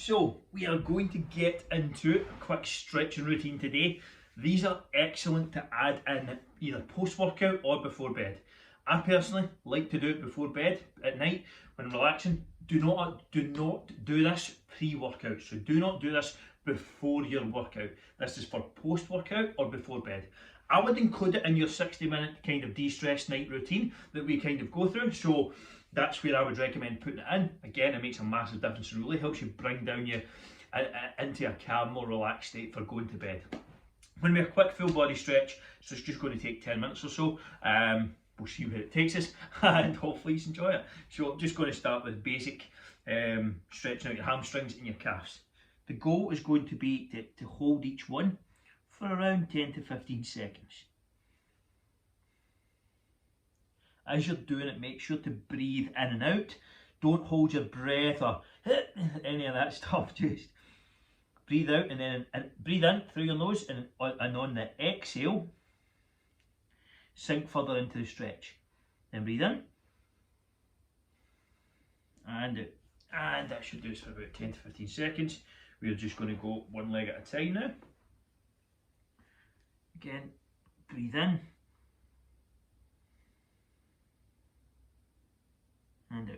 So we are going to get into a quick stretching routine today. These are excellent to add in either post-workout or before bed. I personally like to do it before bed at night when I'm relaxing. Do not do this pre-workout. So do not do this before your workout. This is for post-workout or before bed. I would include it in your 60-minute kind of de-stress night routine that we kind of go through. So that's where I would recommend putting it in. Again, it makes a massive difference. It really helps you bring down you into a calm, more relaxed state for going to bed. When we have a quick full body stretch, so it's just going to take 10 minutes or so. We'll see where it takes us and hopefully you enjoy it. So I'm just going to start with basic stretching out your hamstrings and your calves. The goal is going to be to hold each one for around 10 to 15 seconds. As you're doing it, make sure to breathe in and out. Don't hold your breath or any of that stuff. Just breathe out and then breathe in through your nose, and on the exhale, sink further into the stretch. Then breathe in and out. And that should do us for about 10 to 15 seconds. We're just going to go one leg at a time now. Again, breathe in and out.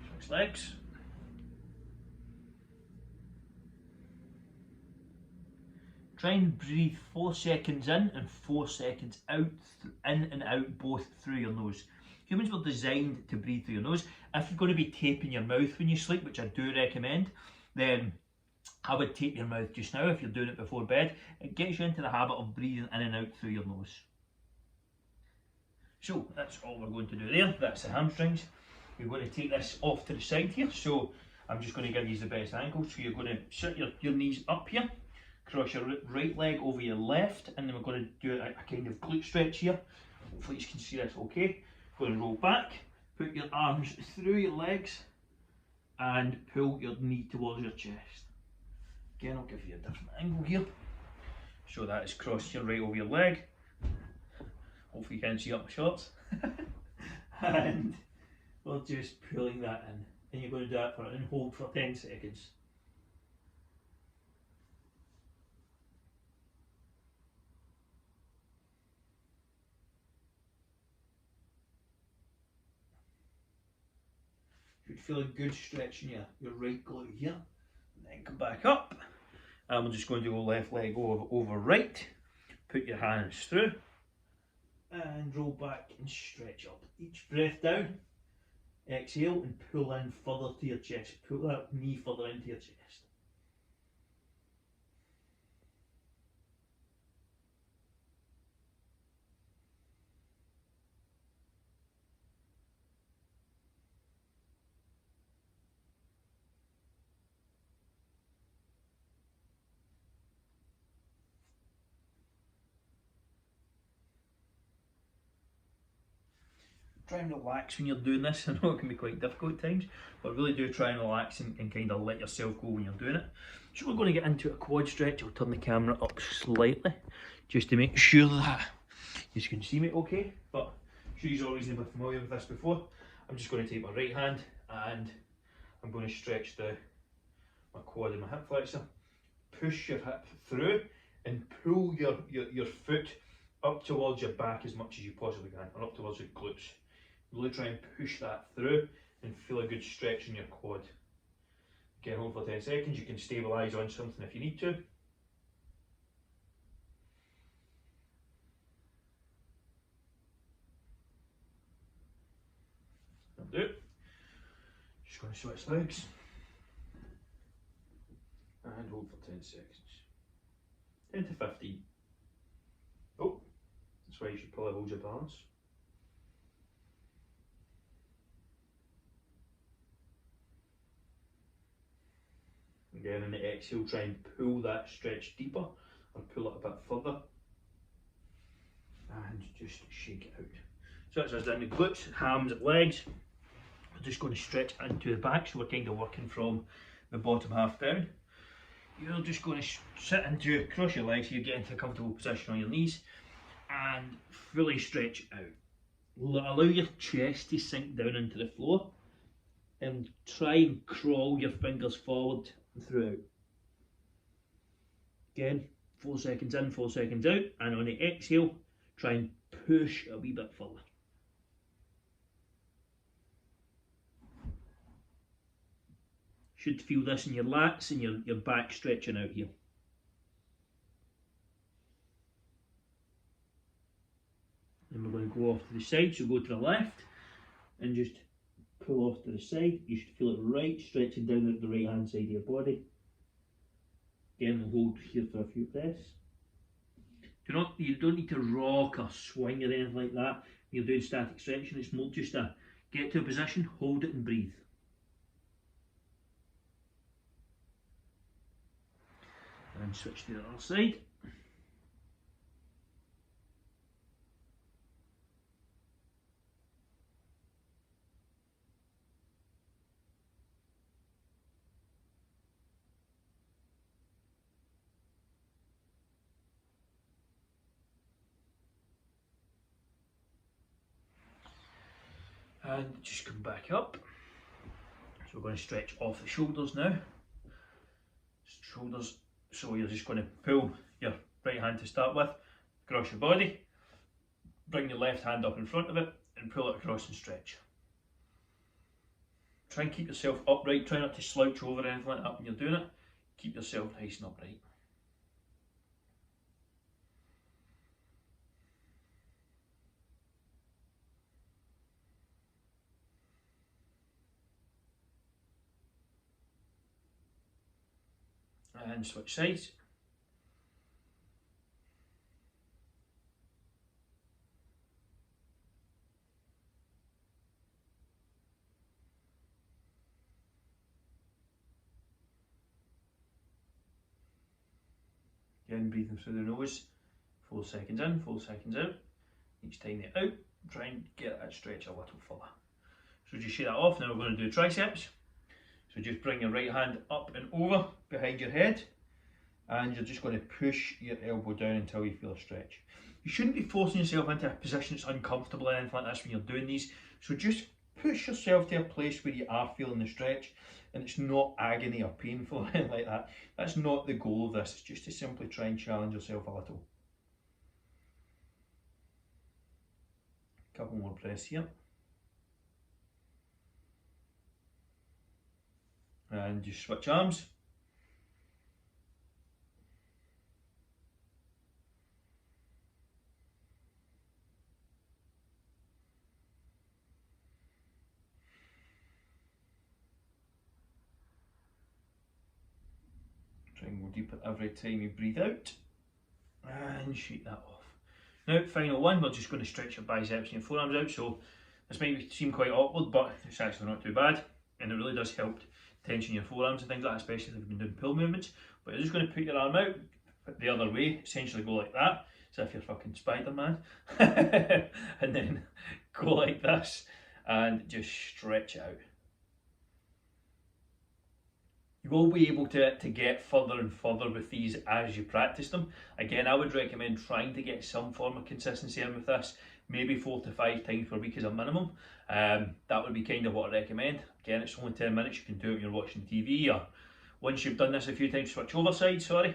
Switch legs. Try and breathe 4 seconds in and 4 seconds out, in and out both through your nose. Humans were designed to breathe through your nose. If you're going to be taping your mouth when you sleep, which I do recommend, then I would tape your mouth just now if you're doing it before bed. It gets you into the habit of breathing in and out through your nose. So that's all we're going to do there. That's the hamstrings. We're going to take this off to the side here. So I'm just going to give you the best angle. So you're going to sit your knees up here. Cross your right leg over your left, and then we're going to do a kind of glute stretch here. Hopefully you can see this okay. Going to roll back, put your arms through your legs, and pull your knee towards your chest. Again, I'll give you a different angle here. So that is cross your right over your leg. Hopefully you can see up my shorts. And we're just pulling that in. And you're going to do that and hold for 10 seconds. Should feel a good stretch in your right glute here, and then come back up. And we're just going to go left leg over right. Put your hands through and roll back and stretch up. Each breath down, exhale and pull in further to your chest. Pull that knee further into your chest. Try and relax when you're doing this. I know it can be quite difficult at times, but really do try and relax and kind of let yourself go when you're doing it. So we're going to get into a quad stretch. I'll turn the camera up slightly just to make sure that you can see me okay, but I'm sure you've always been familiar with this before. I'm just going to take my right hand and I'm going to stretch my quad and my hip flexor. Push your hip through and pull your foot up towards your back as much as you possibly can, or up towards your glutes. Really try and push that through and feel a good stretch in your quad. Again, hold for 10 seconds. You can stabilise on something if you need to. That'll do. Just going to switch legs. And hold for 10 seconds. 10 to 15. Oh, that's why you should probably hold your balance. Again, in the exhale, try and pull that stretch deeper or pull it a bit further. And just shake it out. So that's us down the glutes, hams, legs. We're just going to stretch into the back, so we're kind of working from the bottom half down. You're just going to sit into, cross your legs, so you get into a comfortable position on your knees and fully stretch out. Allow your chest to sink down into the floor and try and crawl your fingers forward and throughout. Again, 4 seconds in, 4 seconds out, and on the exhale, try and push a wee bit further. Should feel this in your lats and your back stretching out here. Then we're going to go off to the side, so go to the left and just pull off to the side. You should feel it right, stretching down at the right hand side of your body. Again, we'll hold here for a few breaths. You don't need to rock or swing or anything like that. You're doing static stretching, it's more just a get to a position, hold it and breathe. And switch to the other side. And just come back up. So we're going to stretch off the shoulders now. Shoulders, so you're just going to pull your right hand to start with, across your body, bring your left hand up in front of it and pull it across and stretch. Try and keep yourself upright, try not to slouch over or anything like that when you're doing it. Keep yourself nice and upright. And switch sides. Again, breathing through the nose, 4 seconds in, 4 seconds out. Each time they out, try and get that stretch a little further. So just shake that off. Now we're going to do triceps. So just bring your right hand up and over behind your head, and you're just going to push your elbow down until you feel a stretch. You shouldn't be forcing yourself into a position that's uncomfortable or anything like this when you're doing these. So just push yourself to a place where you are feeling the stretch and it's not agony or painful or anything like that. That's not the goal of this. It's just to simply try and challenge yourself a little. A couple more breaths here. And just switch arms. Try and go deeper every time you breathe out. And shake that off. Now, final one, we're just going to stretch your biceps and your forearms out. So this might seem quite awkward, but it's actually not too bad. And it really does help tension your forearms and things like that, especially if you've been doing pull movements. But you're just going to put your arm out the other way, essentially go like that, as if you're fucking Spider-Man, and then go like this and just stretch it out. You will be able to get further and further with these as you practice them. Again, I would recommend trying to get some form of consistency in with this, maybe 4 to 5 times per week as a minimum. That would be kind of what I recommend. Again, it's only 10 minutes, you can do it when you're watching TV, or once you've done this a few times, switch over side, sorry.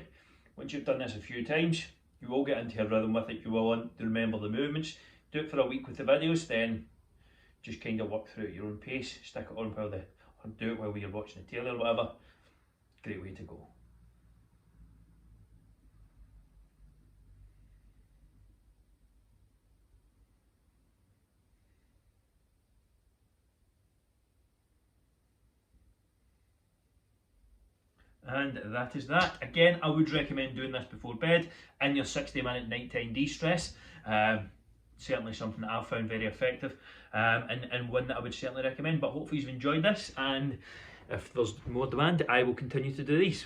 Once you've done this a few times, you will get into a rhythm with it, you will want to remember the movements. Do it for a week with the videos, then just kind of work through at your own pace, stick it on or do it while you're watching the telly or whatever. Great way to go. And that is that. Again, I would recommend doing this before bed in your 60-minute nighttime de-stress. Certainly something that I've found very effective, and one that I would certainly recommend. But hopefully you've enjoyed this, and if there's more demand, I will continue to do these.